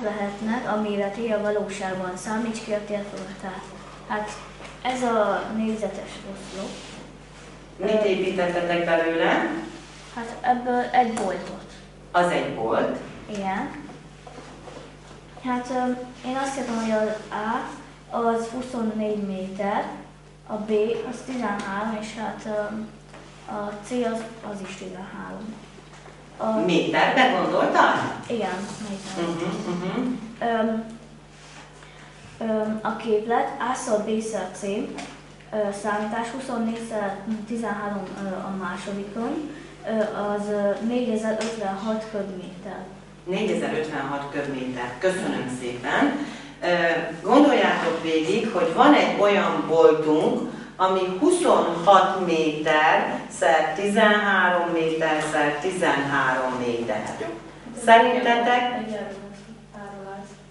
lehetnek a méretei a valóságban. Számíts ki a térfogatát. Hát ez a négyzetes oszlop. Mit építettetek belőle? Hát ebből egy boltot. Az egy bolt. Igen. Hát én azt hiszem, hogy az A az 24 méter, a B az 13, és hát a C az is 13. Méterbe gondoltál? Igen, méter. A képlet A-szor B-szer C számítás 24-szer 13 a másodikon, az 4056 köbméter. 4056 köbméter. Köszönöm szépen. Gondoljátok végig, hogy van egy olyan boltunk, ami 26 méter szer 13 méter szer 13 méter. Szerintetek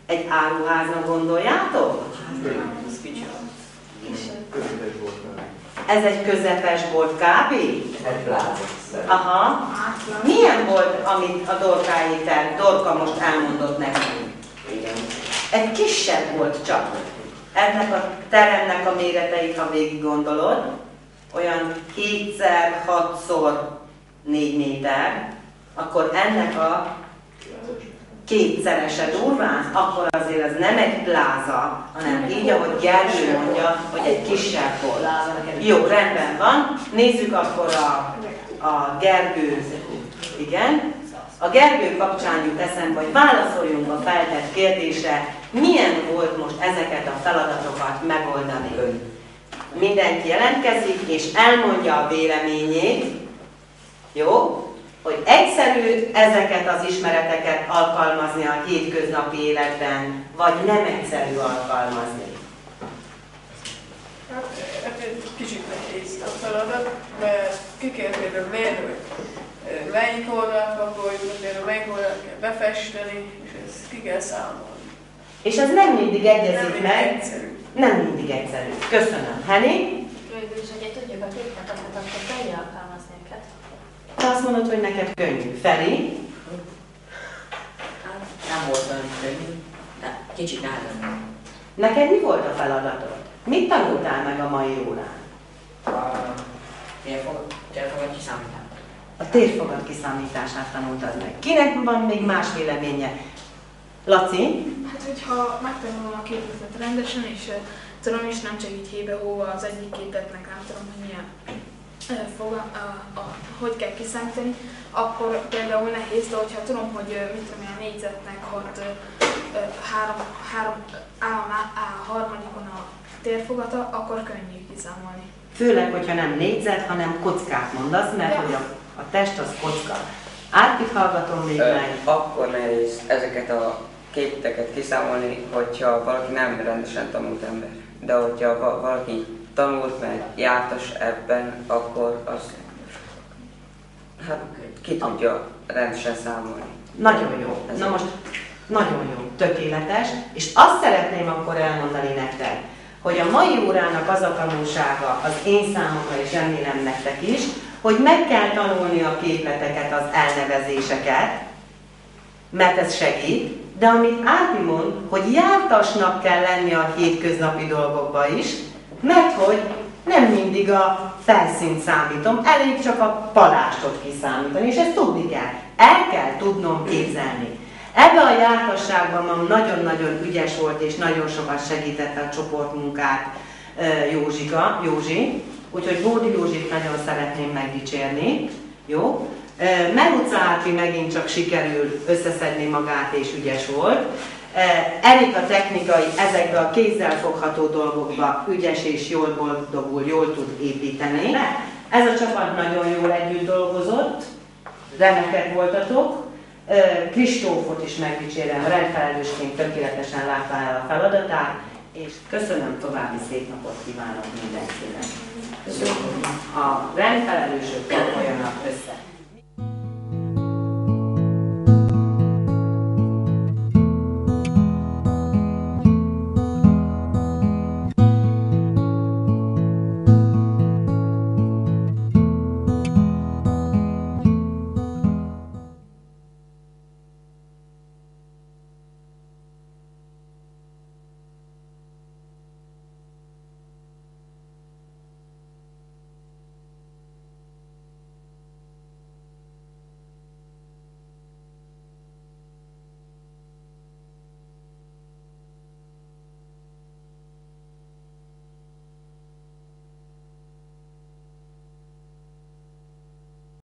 egy áruháznak gondoljátok? Ez egy közepes bolt kb? Egy pláza. Aha. Milyen volt, amit a Dorka most elmondott nekünk? Igen. Egy kisebb volt csak. Ennek a teremnek a méreteit, ha végig gondolod, olyan 2x6x4 méter, akkor ennek a kétszerese durván, akkor azért ez nem egy pláza, hanem így, ahogy Gergő mondja, hogy egy kisebb volt. Jó, rendben van. Nézzük akkor a Gergő, igen. A Gergő kapcsán jut eszembe, hogy válaszoljunk a feltett kérdésre, milyen volt most ezeket a feladatokat megoldani. Mindenki jelentkezik, és elmondja a véleményét, jó? Hogy egyszerű ezeket az ismereteket alkalmazni a hétköznapi életben, vagy nem egyszerű alkalmazni. Hát egy kicsit nehéz a feladat, mert ki kell például mérni, hogy melyik oldalt pakoljuk, például melyik oldalt kell befesteni, és ezt ki kell számolni. És ez nem mindig egyezik meg. Egyszerű. Nem mindig egyszerű. Köszönöm. Henning? Végül is, hogyha tudjuk a képleteket, akkor könnyű alkalmazni őket. Te azt mondod, hogy neked könnyű. Feri? Nem volt olyan könnyű, de kicsit nehezebb. Neked mi volt a feladatod? Mit tanultál meg a mai órán? Térfogat kiszámítás. A térfogat kiszámítását tanultad meg. Kinek van még más véleménye? Laci? Hát, hogyha megtanulom a képletet rendesen, és tudom is nem csak így hébe-hóva az egyik képletnek, nem tudom, hogy milyen hogy kell kiszámítani, akkor például nehéz, de hogyha tudom, hogy mit tudom én, a négyzetnek a harmadikon a térfogata, akkor könnyű kiszámolni. Főleg, hogyha nem négyzet, hanem kockát mondasz, mert hogy a test az kocka. Árpit hallgatom még meg. Akkor nehéz ezeket a képleteket kiszámolni, hogyha valaki nem rendesen tanult ember. De hogyha valaki tanult meg, jártas ebben, akkor az ki tudja rendesen számolni. Nagyon jó. Na most, nagyon jó, tökéletes. És azt szeretném akkor elmondani nektek, hogy a mai órának az a tanulsága, az én számomra és remélem nektek is, hogy meg kell tanulni a képleteket, az elnevezéseket, mert ez segít, de amit Árpi mond, hogy jártasnak kell lenni a hétköznapi dolgokba is, mert hogy nem mindig a felszínt számítom, elég csak a palástot kiszámítani, és ezt tudni kell. El kell tudnom képzelni. Ebben a jártasságban nagyon-nagyon ügyes volt, és nagyon sokat segítette a csoportmunkát Józsi, úgyhogy Bódi Józsit nagyon szeretném megdicsérni. Jó? Meruca Árpi megint csak sikerül összeszedni magát, és ügyes volt. Erika technikai ezekbe a kézzel fogható dolgokba ügyes és jól boldogul, jól tud építeni. Ez a csapat nagyon jól együtt dolgozott, remekek voltatok. Kristófot is megdicsérem, rendfelelősként tökéletesen látta el a feladatát, és köszönöm, további szép napot kívánok mindenkinek. A rendfelelősök kapoljanak össze.